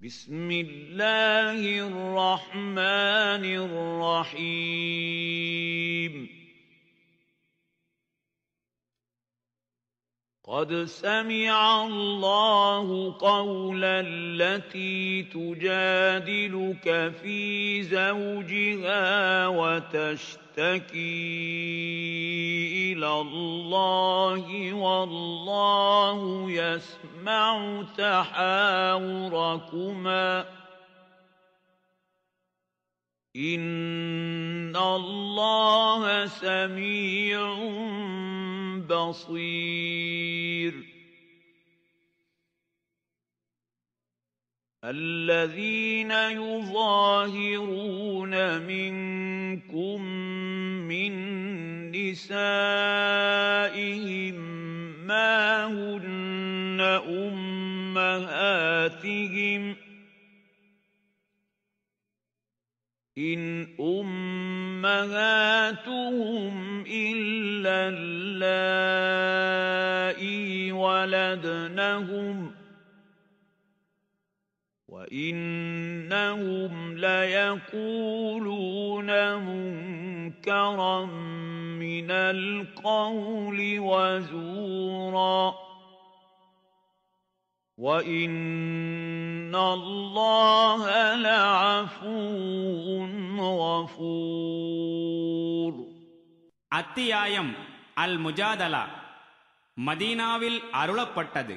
بسم الله الرحمن الرحيم قد سمع الله قول التي تجادلك في زوجها وتشتكي إلى الله والله يسمع تحاوركما إن الله سميع بصير الذين يظاهرون منكم من نسائهم ما هن أمهاتهم إن أمهاتهم إلا اللائي ولدنهم وإنهم ليقولون منكرا من القول وزورا وَإِنَّ اللَّهَ لَعَفُوٌّ غَفُورٌ. அத்தியாயம் அல் முஜாதலா மதீனாவில் அருளப்பட்டது.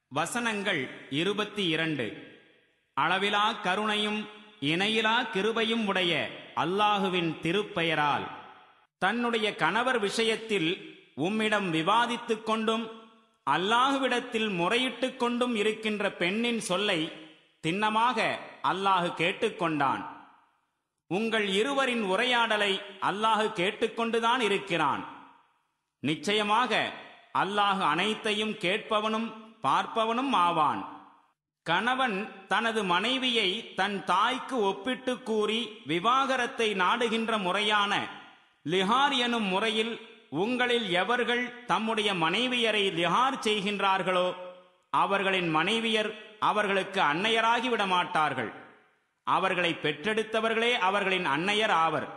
வசனங்கள் 22. அளவிலா கருணையும் இணையிலா கிருபையும் உடைய அல்லாஹுவின் திருப்பெயரால். தன்னுடைய கணவர் விஷயத்தில் உம்மிடம் விவாதித்துக் கொண்டும் அல்லாஹுவிடத்தில் முறையிட்டுக் கொண்டும் இருக்கின்ற பெண்ணின் சொல்லை திண்ணமாக அல்லாஹு கேட்டுக்கொண்டான். உங்கள் இருவரின் உரையாடலை அல்லாஹு கேட்டுக்கொண்டுதான் இருக்கிறான். நிச்சயமாக அல்லாஹு அனைத்தையும் கேட்பவனும் பார்ப்பவனும் ஆவான். கணவன் தனது மனைவியை தன் தாய்க்கு ஒப்பிட்டு கூறி விவாகரத்தை நாடுகின்ற முறையான லிஹார் எனும் முறையில் உங்களில் எவர்கள் தம்முடைய மனைவியரை லிஹார் செய்கின்றார்களோ அவர்களின் மனைவியர் அவர்களுக்கு அன்னையராகிவிட மாட்டார்கள். அவர்களை பெற்றெடுத்தவர்களே அவர்களின் அன்னையர் ஆவர்.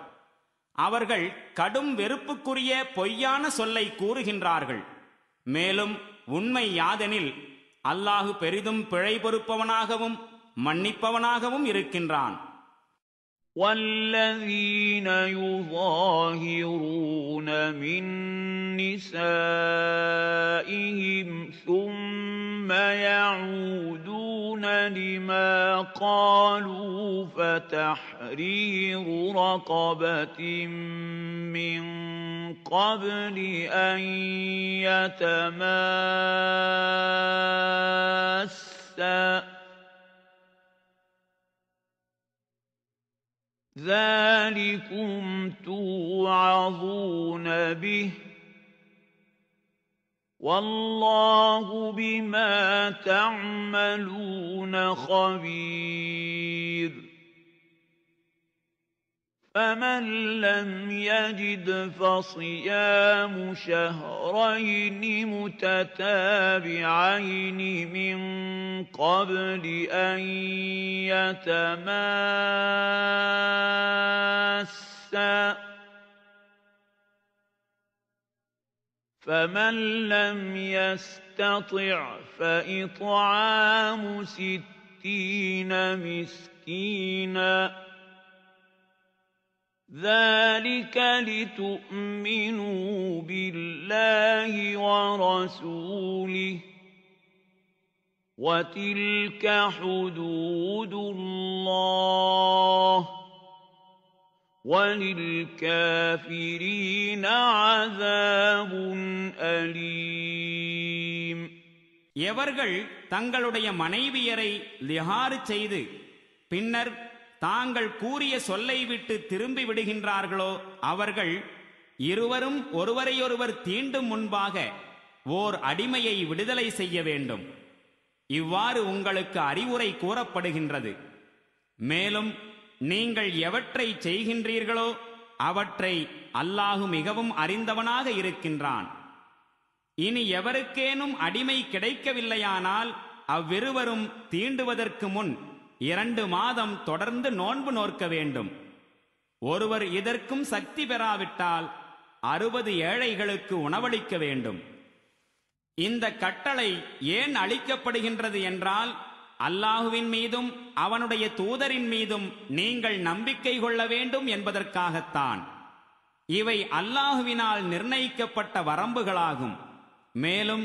அவர்கள் கடும் வெறுப்புக்குரிய பொய்யான சொல்லை கூறுகின்றார்கள். மேலும் உண்மை யாதெனில் அல்லாஹு பெரிதும் பிழை பொறுப்பவனாகவும் மன்னிப்பவனாகவும் இருக்கின்றான். وَالَّذِينَ يُظَاهِرُونَ مِن نِّسَائِهِمْ ثُمَّ يَعُودُونَ لِمَا قَالُوا فَتَحْرِيرُ رَقَبَةٍ مِّن قَبْلِ أَن يَتَمَاسَّا ذَلِكُمْ تُوعَظُونَ بِهِ وَاللَّهُ بِمَا تَعْمَلُونَ خَبِيرٌ. فَمَن لَّمْ يَجِدْ فَصِيَامُ شَهْرَيْنِ مُتَتَابِعَيْنِ مِن قَبْلِ أَن يَتَمَاسَّا فَمَن لَّمْ يَسْتَطِعْ فَإِطْعَامُ 60 مسكينا ذَلِكَ لِتُؤْمِنُوا بِاللَّهِ وَرَسُولِهِ وَتِلْكَ حُدُودُ اللَّهِ وَلِلْكَافِرِينَ عَذَابٌ أَلِيمٌ. எவர்கள் தங்களுடைய மனைவியரை லிஹார் செய்து பின்னர் தாங்கள் கூறிய சொல்லை விட்டு திரும்பி விடுகின்றார்களோ அவர்கள் இருவரும் ஒருவரையொருவர் தீண்டும் முன்பாக ஓர் அடிமையை விடுதலை செய்ய வேண்டும். இவ்வாறு உங்களுக்கு அறிவுரை கூறப்படுகின்றது. மேலும் நீங்கள் எவற்றை செய்கின்றீர்களோ அவற்றை அல்லாஹு மிகவும் அறிந்தவனாக இருக்கின்றான். இனி எவருக்கேனும் அடிமை கிடைக்கவில்லையானால் அவ்விருவரும் தீண்டுவதற்கு முன் 2 மாதம் தொடர்ந்து நோன்பு நோற்க வேண்டும். ஒருவர் இதற்கும் சக்தி பெறாவிட்டால் 60 ஏழைகளுக்கு உணவளிக்க வேண்டும். இந்த கட்டளை ஏன் அளிக்கப்படுகின்றது என்றால், அல்லாஹுவின் மீதும் அவனுடைய தூதரின் மீதும் நீங்கள் நம்பிக்கை கொள்ள வேண்டும் என்பதற்காகத்தான். இவை அல்லாஹுவினால் நிர்ணயிக்கப்பட்ட வரம்புகளாகும். மேலும்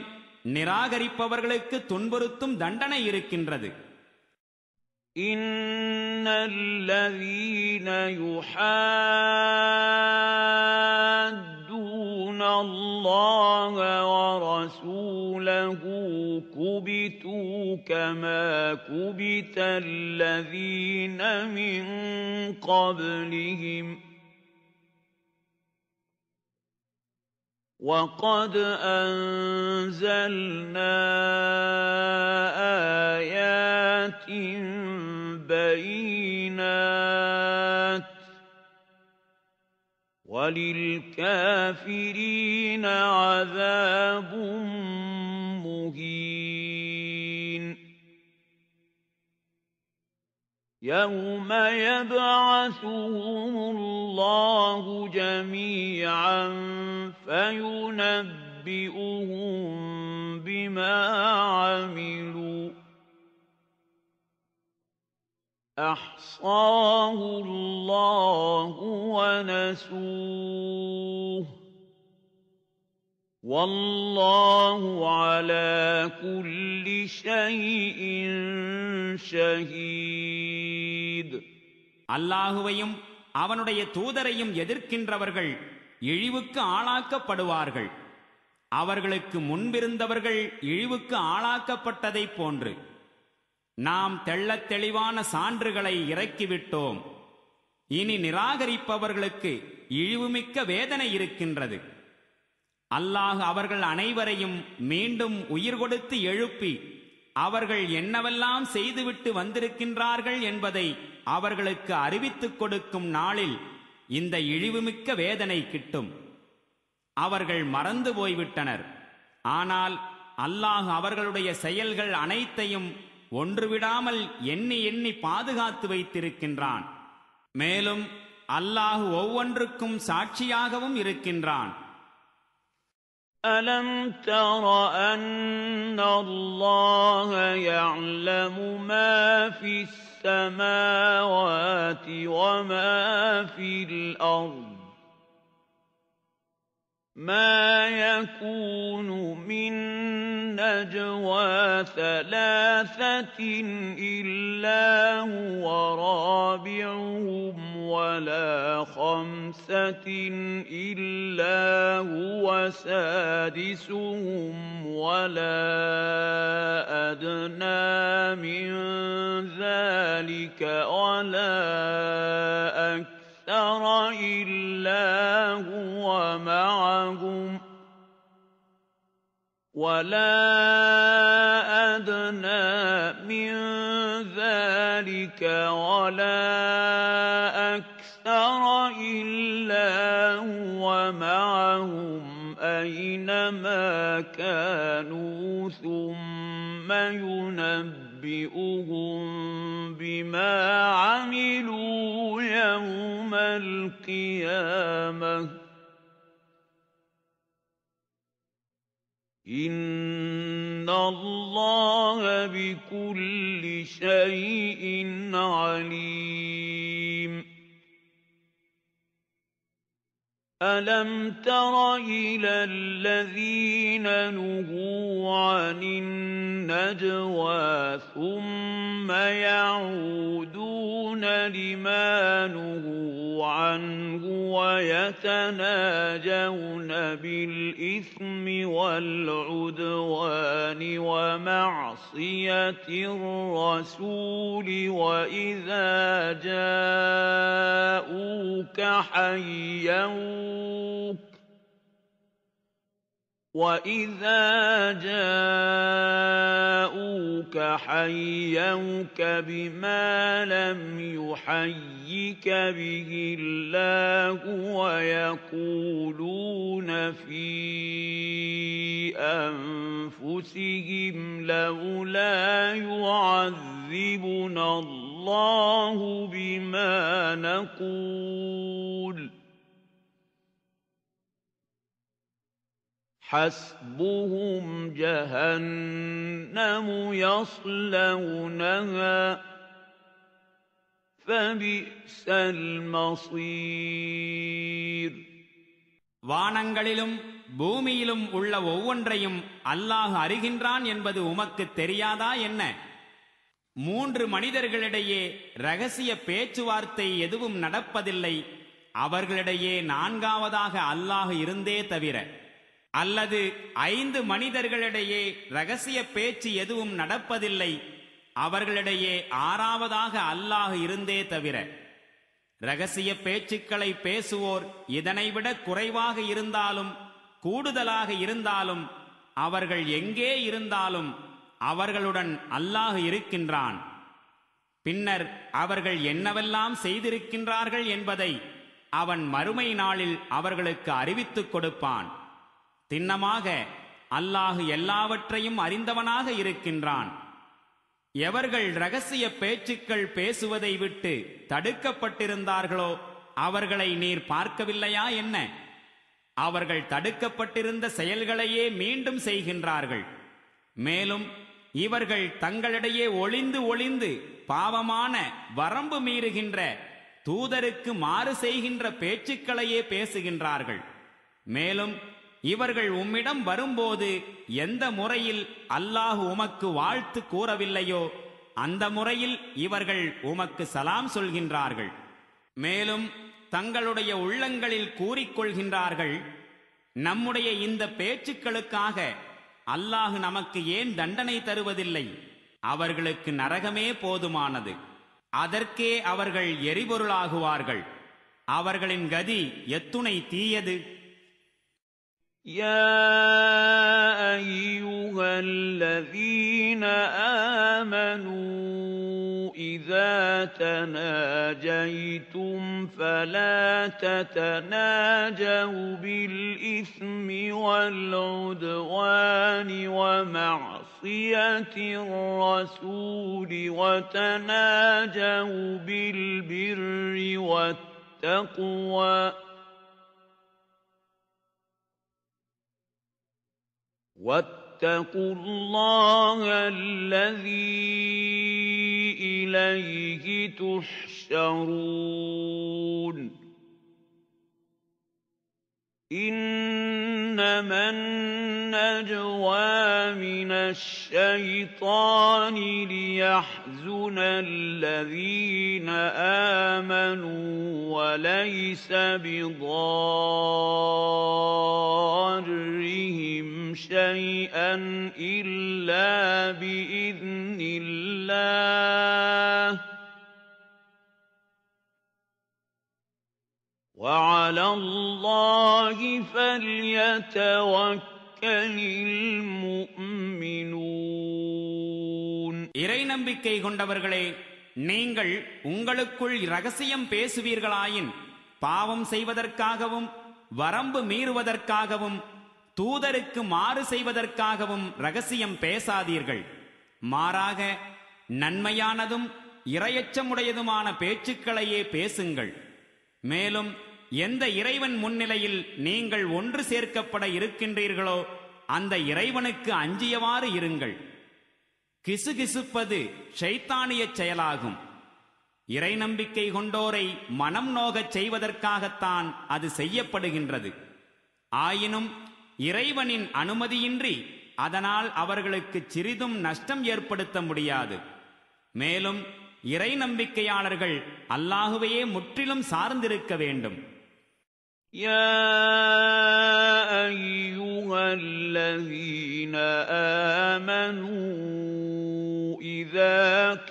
நிராகரிப்பவர்களுக்கு துன்புறுத்தும் தண்டனை இருக்கின்றது. இன்னல்லதீன யுஹாத்தூன அல்லாஹ வரசூலஹு குபிதூ கமா குபிதல்லதீன மின் கப்லிஹிம் وَقَدْ أَنزَلْنَا آيَاتٍ بَيِّنَاتٍ وَلِلْكَافِرِينَ عَذَابٌ مُهِينٌ يَوْمَ يَبْعَثُهُمُ اللَّهُ جَمِيعًا فَيُنَبِّئُهُم بِمَا عَمِلُوا أَحْصَاهُ اللَّهُ وَنَسُوهُ وَاللَّهُ عَلَى كُلِّ شَيْءٍ شَهِيدٌ. அல்லாஹுவையும் அவனுடைய தூதரையும் எதிர்க்கின்றவர்கள் இழிவுக்கு ஆளாக்கப்படுவார்கள். அவர்களுக்கு முன்பிருந்தவர்கள் இழிவுக்கு ஆளாக்கப்பட்டதைப் போன்று நாம் தெள்ளத் தெளிவான சான்றுகளை இறக்கிவிட்டோம். இனி நிராகரிப்பவர்களுக்கு இழிவுமிக்க வேதனை இருக்கின்றது. அல்லாஹ் அவர்கள் அனைவரையும் மீண்டும் உயிர் கொடுத்து எழுப்பி அவர்கள் என்னவெல்லாம் செய்துவிட்டு வந்திருக்கின்றார்கள் என்பதை அவர்களுக்கு அறிவித்துக் கொடுக்கும் நாளில் இந்த இழிவுமிக்க வேதனை கிட்டும். அவர்கள் மறந்து போய்விட்டனர். ஆனால் அல்லாஹ் அவர்களுடைய செயல்கள் அனைத்தையும் ஒன்றுவிடாமல் எண்ணி எண்ணி பாதுகாத்து வைத்திருக்கின்றான். மேலும் அல்லாஹ் ஒவ்வொன்றுக்கும் சாட்சியாகவும் இருக்கின்றான். أَلَمْ تَرَ أَنَّ اللَّهَ يَعْلَمُ مَا فِي السَّمَاوَاتِ وَمَا فِي الْأَرْضِ مَا يَكُونُ مِن نَّجْوَىٰ ثَلَاثَةٍ إِلَّا هُوَ رَابِعُهُمْ وَلَا خَمْسَةٍ إِلَّا هُوَ سَادِسُهُمْ وَلَا أَدْنَىٰ مِن ذَٰلِكَ وَلَا أَكْثَرَ إِلَّا هُوَ مَعَهُمْ وَلَا أَدْنَىٰ مِن ذَٰلِكَ وَلَا أَكْثَرَ إِلَّا هُوَ مَعَهُمْ أَيْنَمَا كَانُوا ثُمَّ يُنَبِّئُهُم بِمَا عَمِلُوا يَوْمَ الْقِيَامَةِ إِنَّ اللَّهَ بِكُلِّ شَيْءٍ عَلِيمٌ. أَلَمْ تَرَ إِلَى الَّذِينَ نُهُوا عَنِ النَّجْوَىٰ ثُمَّ يَعُودُونَ لِمَا نُهُوا عَنْهُ وَيَتَنَاجَوْنَ بِالْإِثْمِ وَالْعُدْوَانِ وَمَعْصِيَتِ الرَّسُولِ وَإِذَا جَاءُوكَ وَإِذَا جَاءُوكَ حَيَّوْكَ بِمَا لَمْ يُحَيِّكَ بِهِ اللَّهُ وَيَقُولُونَ فِي أَنفُسِهِمْ لَوْلَا يُعَذِّبُنَا اللَّهُ بِمَا نَقُولُ حَسْبُهُمْ جَهَنَّمُ يَصْلَوْنَهَا فَبِئْسَ الْمَصِيرُ. வானங்களிலும் பூமியிலும் உள்ள ஒவ்வொன்றையும் அல்லாஹ் அறிகின்றான் என்பது உமக்கு தெரியாதா என்ன? 3 மனிதர்களிடையே இரகசிய பேச்சுவார்த்தை எதுவும் நடப்பதில்லை, அவர்களிடையே 4வதாக அல்லாஹ் இருந்தே தவிர. அல்லது 5 மனிதர்களிடையே இரகசிய பேச்சு எதுவும் நடப்பதில்லை, அவர்களிடையே 6வதாக அல்லாஹ் இருந்தே தவிர. இரகசிய பேச்சுக்களை பேசுவோர் இதனைவிட குறைவாக இருந்தாலும் கூடுதலாக இருந்தாலும் அவர்கள் எங்கே இருந்தாலும் அவர்களுடன் அல்லாஹ் இருக்கின்றான். பின்னர் அவர்கள் என்னவெல்லாம் செய்திருக்கின்றார்கள் என்பதை அவன் மறுமை நாளில் அவர்களுக்கு அறிவித்துக் கொடுப்பான். திண்ணமாக அல்லாஹ் எல்லாவற்றையும் அறிந்தவனாக இருக்கின்றான். எவர்கள் இரகசிய பேச்சுக்கள் பேசுவதை விட்டு தடுக்கப்பட்டிருந்தார்களோ அவர்களை நீர் பார்க்கவில்லையா என்ன? அவர்கள் தடுக்கப்பட்டிருந்த செயல்களையே மீண்டும் செய்கின்றார்கள். மேலும் இவர்கள் தங்களிடையே ஒளிந்து ஒளிந்து பாவமான வரம்பு மீறுகின்ற தூதருக்கு மாறு செய்கின்ற பேச்சுக்களையே பேசுகின்றார்கள். மேலும் இவர்கள் உம்மிடம் வரும்போது எந்த முறையில் அல்லாஹ் உமக்கு வாழ்த்து கூறவில்லையோ அந்த முறையில் இவர்கள் உமக்கு சலாம் சொல்கின்றார்கள். மேலும் தங்களுடைய உள்ளங்களில் கூறிக்கொள்கின்றார்கள், நம்முடைய இந்த பேச்சுக்களுக்காக அல்லாஹ் நமக்கு ஏன் தண்டனை தருவதில்லை? அவர்களுக்கு நரகமே போதுமானது, அதற்கே அவர்கள் எரிபொருளாகுவார்கள். அவர்களின் கதி எத்துணை தீயது. يَا أَيُّهَا الَّذِينَ آمَنُوا إِذَا تَنَاجَيْتُمْ فَلَا تَتَنَاجَوْا بِالْإِثْمِ وَالْعُدْوَانِ وَمَعْصِيَةِ الرَّسُولِ وَتَنَاجَوْا بِالْبِرِّ وَالتَّقْوَى وَاتَّقُوا اللَّهَ الَّذِي إِلَيْهِ تُحْشَرُونَ. إِنَّمَا النَّجْوَى مِنَ الشَّيْطَانِ لِيَحْزُنَ الَّذِينَ آمَنُوا وَلَيْسَ بِضَارِّهِمْ شَيْئًا إِلَّا بِإِذْنِ اللَّهِ وَعَلَى اللَّهِ فَلْيَتَوَكَّلِ الْمُؤْمِنُونَ. இறை நம்பிக்கை கொண்டவர்களே, நீங்கள் உங்களுக்குள் இரகசியம் பேசுவீர்களாயின் பாவம் செய்வதற்காகவும் வரம்பு மீறுவதற்காகவும் தூதருக்கு மாறு செய்வதற்காகவும் இரகசியம் பேசாதீர்கள். மாறாக நன்மையானதும் இறையச்சமுடையதுமான பேச்சுக்களையே பேசுங்கள். மேலும் எந்த இறைவன் முன்னிலையில் நீங்கள் ஒன்று சேர்க்கப்பட இருக்கின்றீர்களோ அந்த இறைவனுக்கு அஞ்சியவாறு இருங்கள். கிசுகிசுப்பது ஷைத்தானிய செயலாகும். இறை நம்பிக்கை கொண்டோரை மனம் நோகச் செய்வதற்காகத்தான் அது செய்யப்படுகின்றது. ஆயினும் இறைவனின் அனுமதியின்றி அதனால் அவர்களுக்கு சிறிதும் நஷ்டம் ஏற்படுத்த முடியாது. மேலும் இறை நம்பிக்கையாளர்கள் அல்லாஹுவையே முற்றிலும் சார்ந்திருக்க வேண்டும். يَا أَيُّهَا الَّذِينَ آمَنُوا إِذَا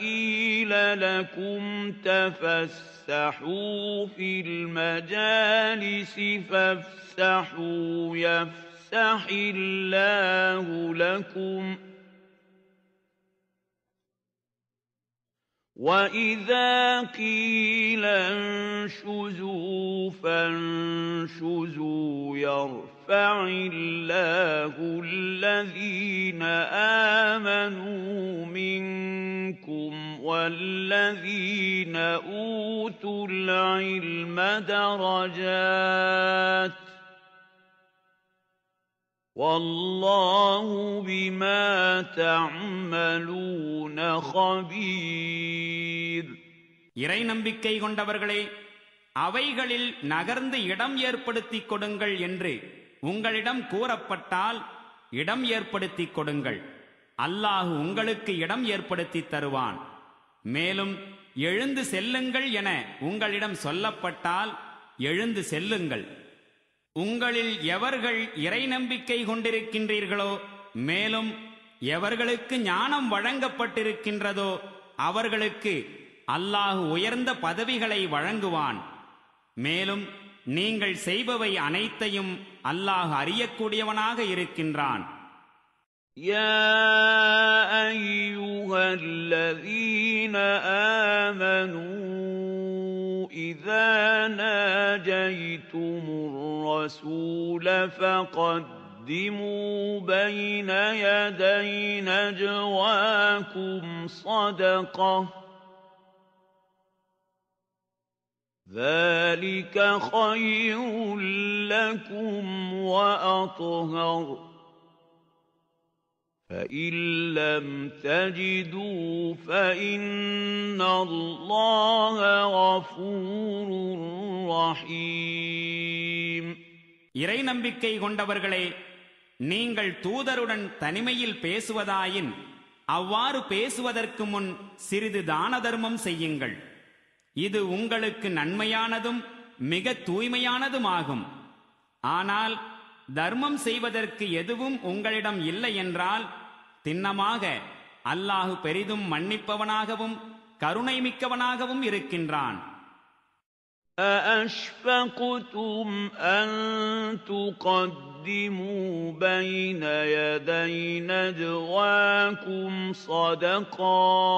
قِيلَ لَكُمْ تَفَسَّحُوا فِي الْمَجَالِسِ فَافْسَحُوا يَفْسَحِ يفسح الله لكم وإذا قيل انشزوا فانشزوا يرفع الله الذين آمنوا منكم والذين أوتوا العلم درجات والله بما تعملون خبير. இறை நம்பிக்கை கொண்டவர்களே, அவைகளில் நகர்ந்து இடம் ஏற்படுத்திக் கொடுங்கள் என்று உங்களிடம் கூறப்பட்டால் இடம் ஏற்படுத்திக் கொடுங்கள். அல்லாஹ் உங்களுக்கு இடம் ஏற்படுத்தி தருவான். மேலும் எழுந்து செல்லுங்கள் என உங்களிடம் சொல்லப்பட்டால் எழுந்து செல்லுங்கள். உங்களில் எவர்கள் இறை நம்பிக்கை கொண்டிருக்கின்றீர்களோ, மேலும் எவர்களுக்கு ஞானம் வழங்கப்பட்டிருக்கின்றதோ அவர்களுக்கு அல்லாஹ் உயர்ந்த பதவிகளை வழங்குவான். மேலும் நீங்கள் செய்பவை அனைத்தையும் அல்லாஹ் அறியக்கூடியவனாக இருக்கின்றான். يا أيها الذين آمنوا إذا ناجيتم الرسول فقدموا بين يدي نجواكم صدقة ذلك خير لكم وأطهر فإن لم تجدوا فإن الله غفور رحيم. இறை நம்பிக்கை கொண்டவர்களே, நீங்கள் தூதருடன் தனிமையில் பேசுவதாயின் அவ்வாறு பேசுவதற்கு முன் சிறிது தான தர்மம் செய்யுங்கள். இது உங்களுக்கு நன்மையானதும் மிக தூய்மையானதுமாகும். ஆனால் தர்மம் செய்வதற்கு எதுவும் உங்களிடம் இல்லை என்றால் திண்ணமாக அல்லாஹ் பெரிதும் மன்னிப்பவனாகவும் கருணை மிக்கவனாகவும் இருக்கின்றான். أَأَشْفَقْتُمْ أَن تُقَدِّمُوا بَيْنَ يَدَيْ نَجْوَاكُمْ صَدَقَاتٍ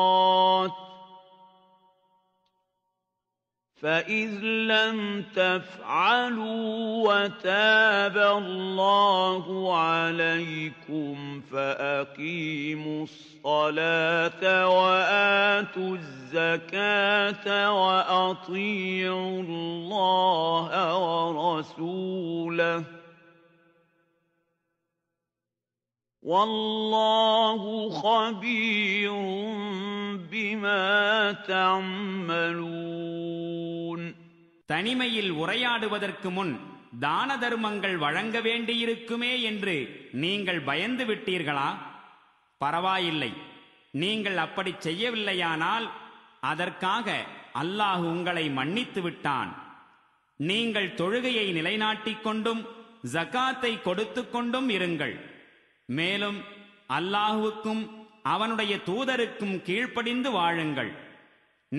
فَإِذْ لَمْ تَفْعَلُوا وَتَابَ اللَّهُ عَلَيْكُمْ فَأَقِيمُوا الصَّلَاةَ وَآتُوا الزَّكَاةَ وَأَطِيعُوا اللَّهَ وَرَسُولَهُ وَاللَّهُ خَبِيرٌ بِمَا تَعْمَلُونَ. தனிமையில் உரையாடுவதற்கு முன் தான தர்மங்கள் வழங்க வேண்டியிருக்குமே என்று நீங்கள் பயந்து விட்டீர்களா? பரவாயில்லை, நீங்கள் அப்படி செய்யவில்லையானால் அதற்காக அல்லாஹ் உங்களை மன்னித்து விட்டான். நீங்கள் தொழுகையை நிலைநாட்டிக் கொண்டும் ஜகாத்தை கொடுத்து கொண்டும் இருங்கள். மேலும் அல்லாஹுவுக்கும் அவனுடைய தூதருக்கும் கீழ்ப்படிந்து வாழுங்கள்.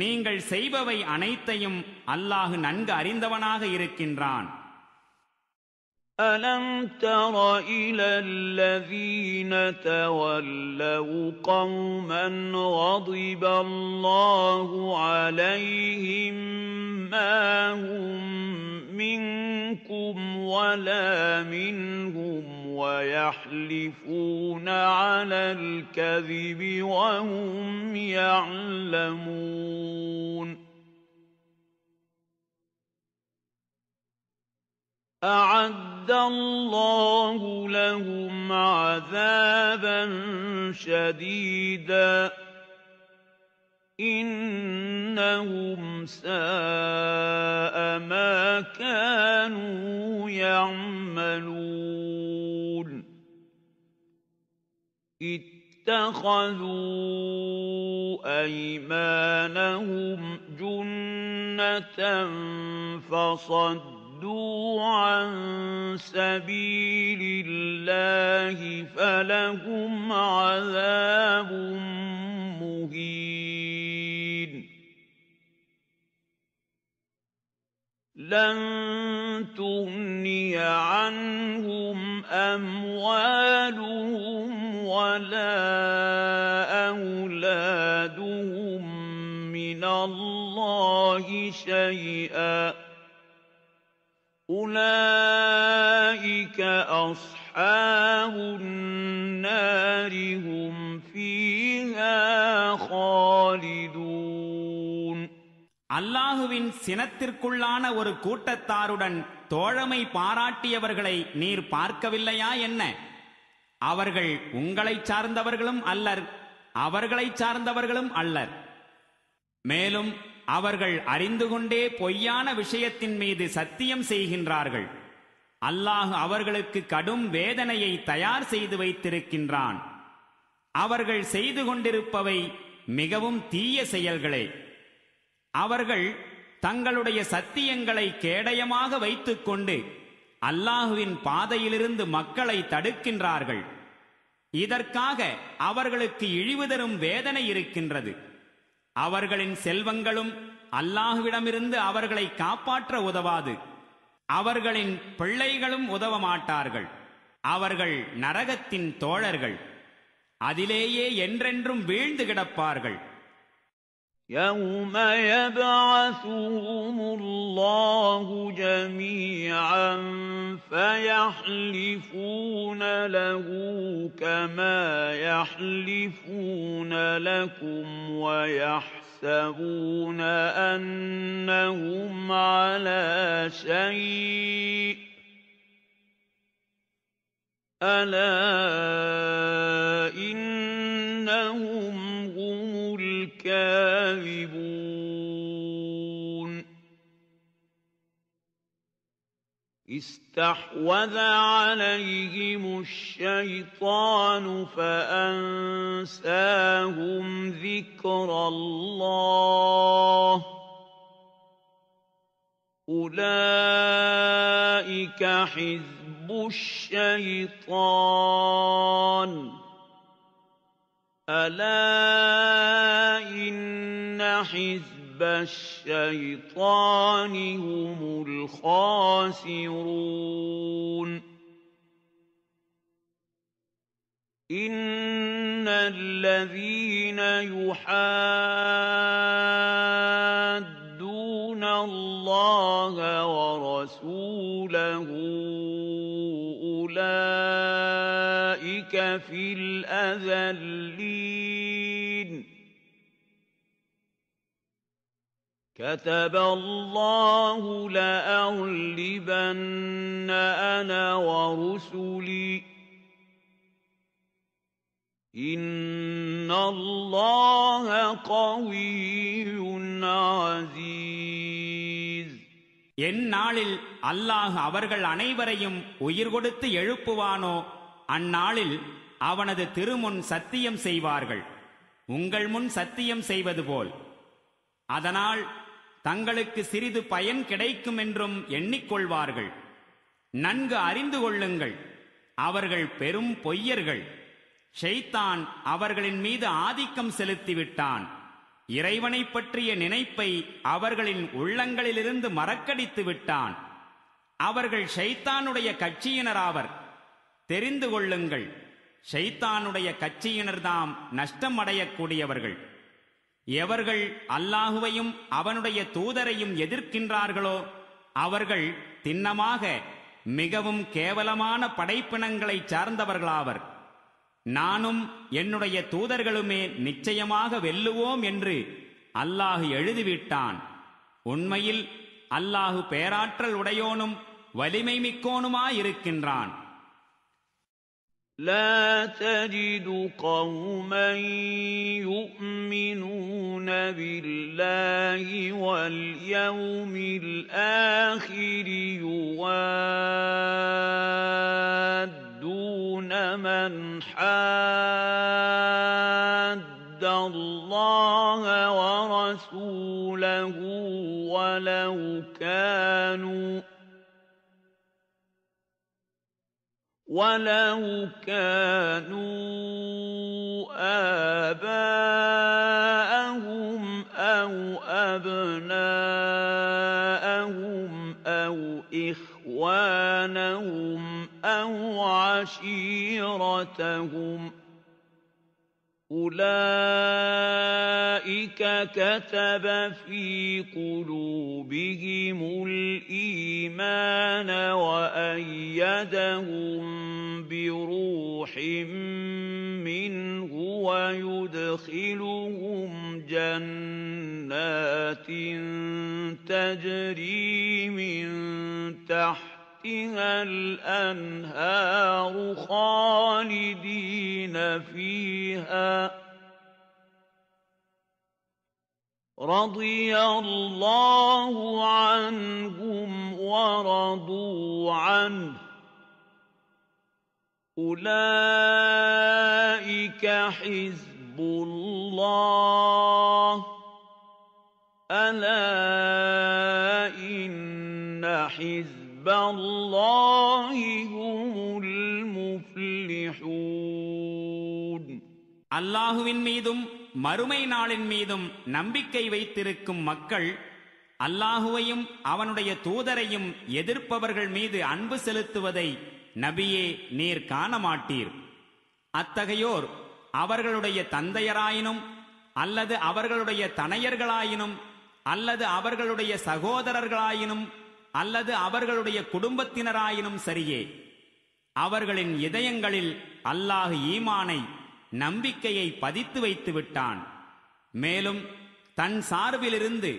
நீங்கள் செய்பவை அனைத்தையும் அல்லாஹ் நன்கு அறிந்தவனாக இருக்கின்றான். أَلَمْ تَرَ إِلَى الَّذِينَ تَوَلَّوْا قَوْمًا غَضِبَ اللَّهُ عَلَيْهِمْ مَا هُمْ مِنكُمْ وَلَا مِنْهُمْ وَيَحْلِفُونَ عَلَى الْكَذِبِ وَهُمْ يَعْلَمُونَ. أَعَدَّ اللَّهُ لَهُمْ عَذَابًا شَدِيدًا إِنَّهُمْ سَاءَ مَا كَانُوا يَعْمَلُونَ. اتَّخَذُوا أَيْمَانَهُمْ جُنَّةً فَصَدُّوا عن سبيل الله فلهم عذاب مهين. لن تغني عنهم أموالهم ولا أولادهم من الله شيئا أولئك أصحاب النار هم فيها خالدون. அல்லாஹுவின் சினத்திற்குள்ளான ஒரு கூட்டத்தாருடன் தோழமை பாராட்டியவர்களை நீர் பார்க்கவில்லையா என்ன? அவர்கள் உங்களைச் சார்ந்தவர்களும் அல்லர், அவர்களைச் சார்ந்தவர்களும் அல்லர். மேலும் அவர்கள் அறிந்து கொண்டே பொய்யான விஷயத்தின் மீது சத்தியம் செய்கின்றார்கள். அல்லாஹ் அவர்களுக்கு கடும் வேதனையை தயார் செய்து வைத்திருக்கின்றான். அவர்கள் செய்து கொண்டிருப்பவை மிகவும் தீய செயல்களே. அவர்கள் தங்களுடைய சத்தியங்களை கேடயமாக வைத்துக் கொண்டு அல்லாஹுவின் பாதையிலிருந்து மக்களை தடுக்கின்றார்கள். இதற்காக அவர்களுக்கு இழிவு தரும் வேதனை இருக்கின்றது. அவர்களின் செல்வங்களும் அல்லாஹுவிடமிருந்து அவர்களை காப்பாற்ற உதவாது. அவர்களின் பிள்ளைகளும் உதவ மாட்டார்கள். அவர்கள் நரகத்தின் தோழர்கள், அதிலேயே என்றென்றும் வீழ்ந்து கிடப்பார்கள். يَوْمَ يَبْعَثُهُمُ اللَّهُ جَمِيعًا فَيَحْلِفُونَ لَهُ كَمَا يَحْلِفُونَ لَكُمْ وَيَحْسَبُونَ أَنَّهُمْ عَلَى شَيْءٍ أَلَا إِنَّهُمْ هُمُ الكاذبون. استحوذ عليهم الشيطان فأنساهم ذكر الله أولئك حزب الشيطان ألا إن حزب الشيطان هم الخاسرون. إن الذين يحادون الله ورسوله أولئك في الأذلين. كتب الله لأغلبن أنا ورسلي إن الله قوي عزيز. எந்நாளில் அல்லாஹ் அவர்கள் அனைவரையும் உயிர் கொடுத்து எழுப்புவானோ அந்நாளில் அவனது திருமுன் சத்தியம் செய்வார்கள், உங்கள் முன் சத்தியம் செய்வது போல். அதனால் தங்களுக்கு சிறிது பயன் கிடைக்கும் என்றும் எண்ணிக்கொள்வார்கள். நன்கு அறிந்து கொள்ளுங்கள், அவர்கள் பெரும் பொய்யர்கள். ஷைத்தான் அவர்களின் மீது ஆதிக்கம் செலுத்திவிட்டான். இறைவனை பற்றிய நினைப்பை அவர்களின் உள்ளங்களிலிருந்து மறக்கடித்து விட்டான். அவர்கள் ஷைத்தானுடைய கட்சியினராவர். தெரிந்து கொள்ளுங்கள், ஷைத்தானுடைய கட்சியினர்தாம் நஷ்டம் அடையக்கூடியவர்கள். எவர்கள் அல்லாஹுவையும் அவனுடைய தூதரையும் எதிர்க்கின்றார்களோ அவர்கள் திண்ணமாக மிகவும் கேவலமான படைப்பினங்களை சார்ந்தவர்களாவர். நானும் என்னுடைய தூதர்களுமே நிச்சயமாக வெல்லுவோம் என்று அல்லாஹ் எழுதிவிட்டான். உண்மையில் அல்லாஹு பேராற்றல் உடையோனும் வலிமை மிக்கோனுமாயிருக்கின்றான். لا تجد قوما يؤمنون بالله واليوم الآخر يوادون من حاد الله ورسوله ولو كانوا آباءهم أو أبناءهم أولادهم أو عشيرتهم أولئك كتب في قلوبهم الإيمان وأيدهم بروح منه ويدخلهم جنات تجري من تحتها الأنهار خالدين فيها رضي الله عنهم ورضوا عنه أولئك حزب الله ألا إن حزب الله هم المفلحون. அல்லாஹுவின் மீதும் மறுமை நாளின் மீதும் நம்பிக்கை வைத்திருக்கும் மக்கள் அல்லாஹுவையும் அவனுடைய தூதரையும் எதிர்ப்பவர்கள் மீது அன்பு செலுத்துவதை நபியே நீர் காண மாட்டீர். அத்தகையோர் அவர்களுடைய தந்தையராயினும் அல்லது அவர்களுடைய தனையர்களாயினும் அல்லது அவர்களுடைய சகோதரர்களாயினும் அல்லது அவர்களுடைய குடும்பத்தினராயினும் சரியே, அவர்களின் இதயங்களில் அல்லாஹ் ஈமானை நம்பிக்கையை பதித்து வைத்து விட்டான். மேலும் தன் சார்பிலிருந்து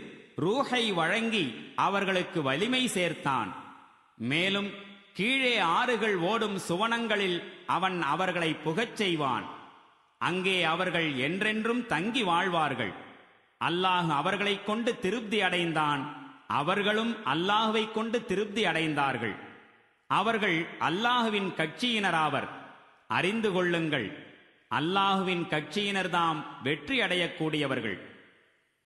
ரூஹை வழங்கி அவர்களுக்கு வலிமை சேர்த்தான். மேலும் கீழே ஆறுகள் ஓடும் சுவனங்களில் அவன் அவர்களை புகச் செய்வான். அங்கே அவர்கள் என்றென்றும் தங்கி வாழ்வார்கள். அல்லாஹ் அவர்களை கொண்டு திருப்தி அடைந்தான், அவர்களும் அல்லாஹுவை கொண்டு திருப்தி அடைந்தார்கள். அவர்கள் அல்லாஹுவின் கட்சியினராவர். அறிந்து கொள்ளுங்கள், அல்லாஹுவின் கட்சியினர்தாம் வெற்றி அடையக்கூடியவர்கள்.